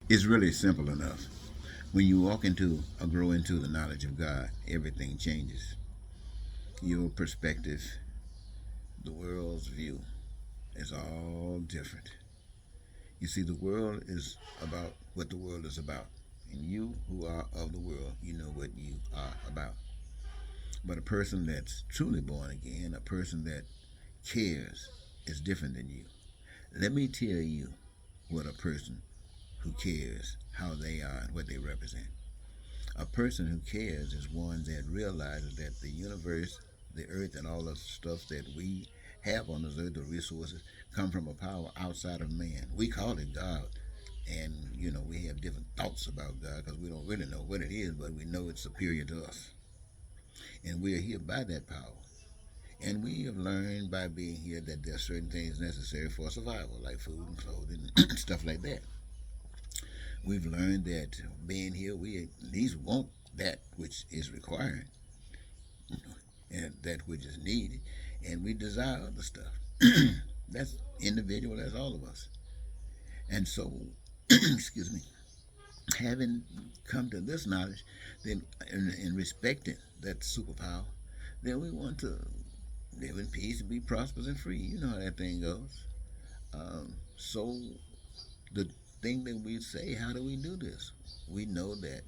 It's really simple enough. When you walk into or grow into the knowledge of God, everything changes. Your perspective, the world's view, is all different. You see, the world is about what the world is about. And you who are of the world, you know what you are about. But a person that's truly born again, a person that cares, is different than you. Let me tell you what a person who cares, how they are, and what they represent. A person who cares is one that realizes that the universe, the earth, and all the stuff that we have on this earth, the resources, come from a power outside of man. We call it God. And, we have different thoughts about God because we don't really know what it is, but we know it's superior to us. And we are here by that power. And we have learned by being here that there are certain things necessary for survival, like food and clothing and stuff like that. We've learned that being here, we at least want that which is required, and that which is needed, and we desire other stuff. That's individual, that's all of us. And so, excuse me, having come to this knowledge, then in respecting that superpower, then we want to live in peace and be prosperous and free. You know how that thing goes. So the thing that we say, how do we do this? We know that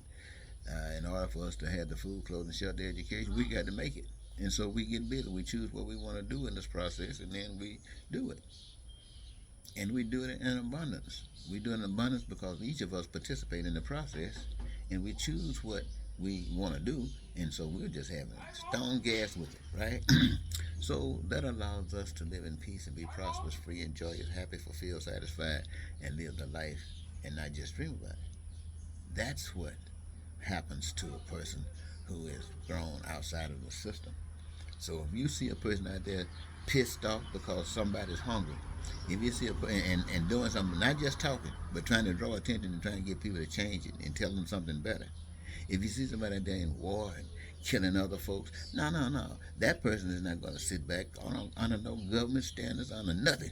in order for us to have the food, clothing, shelter, education, we got to make it. And so we get busy. We choose what we want to do in this process, and then we do it. And we do it in abundance. We do it in abundance because each of us participate in the process, and we choose what we want to do, and so we're just having stone gas with it, right? So that allows us to live in peace and be prosperous, free, and joyous, happy, fulfilled, satisfied, and live the life and not just dream about it. That's what happens to a person who is grown outside of the system. So if you see a person out there pissed off because somebody's hungry, if you see and doing something, not just talking, but trying to draw attention and trying to get people to change it and tell them something better. If you see somebody out there in war and killing other folks, no. That person is not going to sit back under no government standards, under nothing.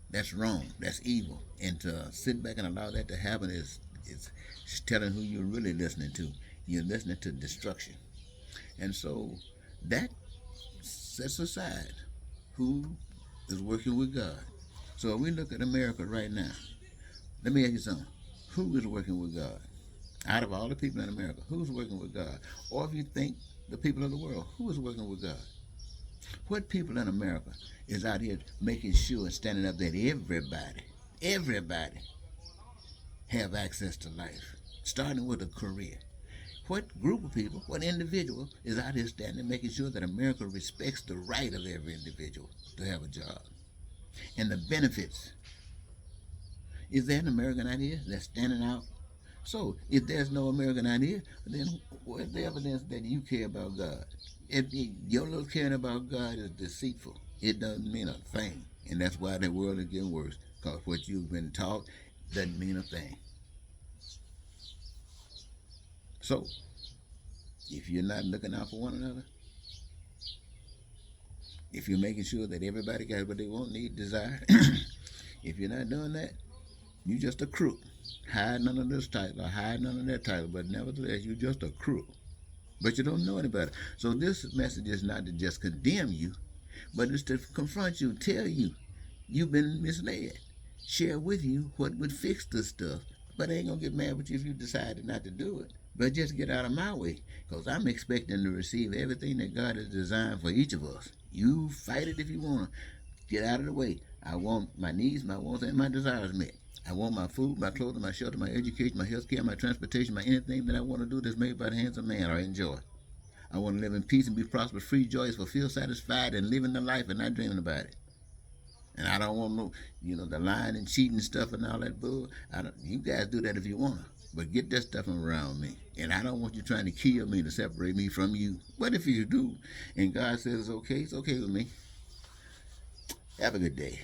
That's wrong. That's evil. And to sit back and allow that to happen is telling who you're really listening to. You're listening to destruction. And so that sets aside who is working with God. So if we look at America right now, let me ask you something. Who is working with God? Out of all the people in America, who's working with God? Or if you think the people of the world, who is working with God? What people in America is out here making sure and standing up that everybody have access to life, starting with a career? What group of people, what individual is out here standing making sure that America respects the right of every individual to have a job and the benefits? Is there an American out here that's standing out? So if there's no American out here, then where's the evidence that you care about God? If your little caring about God is deceitful, it doesn't mean a thing. And that's why the world is getting worse, because what you've been taught doesn't mean a thing. So, if you're not looking out for one another, if you're making sure that everybody got what they want, need, desire, if you're not doing that, you're just a crook, hiding under this title or hiding under that title, but nevertheless, you're just a crook. But you don't know any better. So this message is not to just condemn you, but it's to confront you, tell you you've been misled, share with you what would fix this stuff. But I ain't gonna get mad with you if you decided not to do it. But just get out of my way, because I'm expecting to receive everything that God has designed for each of us. You fight it if you want to. Get out of the way. I want my needs, my wants, and my desires met. I want my food, my clothing, my shelter, my education, my health care, my transportation, my anything that I want to do that's made by the hands of man or enjoy. I want to live in peace and be prosperous, free, joyous, fulfilled, satisfied, and living the life and not dreaming about it. And I don't want no, the lying and cheating stuff and all that bull. You guys do that if you want to. But get that stuff around me. And I don't want you trying to kill me to separate me from you. But if you do, and God says it's okay with me. Have a good day.